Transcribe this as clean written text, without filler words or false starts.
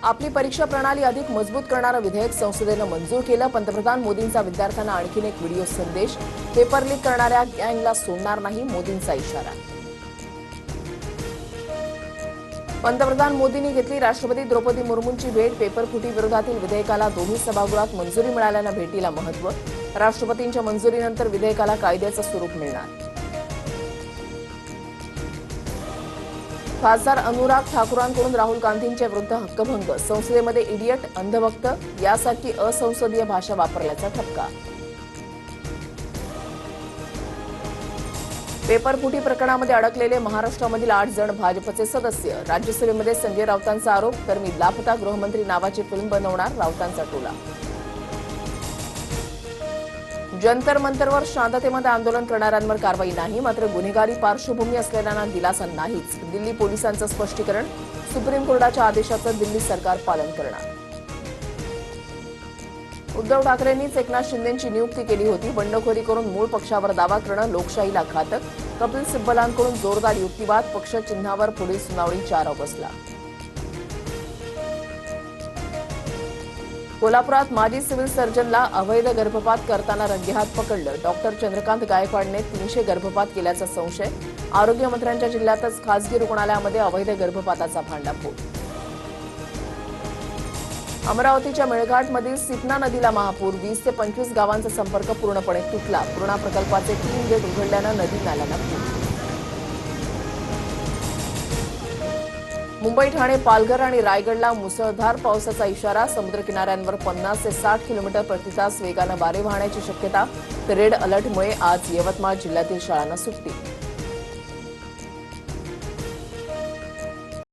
आपली परीक्षा प्रणाली अधिक मजबूत करणारं विधेयक संसदेनं मंजूर केलं। पंतप्रधान मोदींचा विद्यार्थ्यांना आणखीन एक व्हिडिओ संदेश। पेपर लीक करणाऱ्या गँगला सोडणार नाही, मोदींचा इशारा। पंतप्रधान मोदींनी घेतली राष्ट्रपती द्रौपदी मुर्मूंची भेट। पेपर फुटी विरोधातील विधेयकाला दोन्ही सभागृहात मंजुरी मिळाल्यानं भेटीला महत्त्व। राष्ट्रपतींच्या मंजुरीनंतर विधेयकाला कायद्याचं स्वरूप मिळणार। खासदार अनुराग ठाकुरांकडून राहुल गांधींच्या विरुद्ध हक्कभंग। संसदेमध्ये इडियट, अंधभक्त यासारखी असंसदीय भाषा वापरल्याचा ठपका। पेपरफुटी प्रकरणामध्ये अडकलेले महाराष्ट्रामधील 8 जण भाजपचे सदस्य। राज्यसभेमध्ये संजय राऊतांचा आरोप, तर मी लापता गृहमंत्री नावाची फिल्म बनवणार, राऊतांचा टोला। जंतर मंतरवर शांततेमध्ये आंदोलन करणाऱ्यांवर कारवाई नाही, मात्र गुन्हेगारी पार्श्वभूमी असलेल्यांना दिलासा नाहीच। दिल्ली पोलिसांचं स्पष्टीकरण, सुप्रीम कोर्टाच्या आदेशाचं दिल्ली सरकार पालन करणार। उद्धव ठाकरेंनीच एकनाथ शिंदेंची नियुक्ती केली होती। बंडखोरी करून मूळ पक्षावर दावा करणं लोकशाहीला घातक। कपिल सिब्बलांकडून जोरदार युक्तिवाद। पक्ष चिन्हावर पुढील सुनावणी 4 ऑगस्टला। कोल्हापुरात माजी सिव्हिल सर्जनला अवैध गर्भपात करताना रंगेहात पकडलं। डॉक्टर चंद्रकांत गायकवाडने 300 गर्भपात केल्याचा संशय। आरोग्यमंत्र्यांच्या जिल्ह्यातच खासगी रुग्णालयामध्ये अवैध गर्भपाताचा भांडाफोड। अमरावतीच्या मेळघाटमधील सिपना नदीला महापूर। 20 ते 25 गावांचा संपर्क पूर्णपणे तुटला। पूर्णा प्रकल्पाचे 3 गेट उघडल्यानं नदी नाल्यांना पूर। मुंबई, ठाणे, पालघर आणि रायगडला मुसळधार पावसाचा इशारा। समुद्रकिनाऱ्यांवर 50 ते 60 किलोमीटर प्रतितास वेगानं वारे वाहण्याची शक्यता। तर रेड अलर्टमुळे आज यवतमाळ जिल्ह्यातील शाळांना सुट्टी।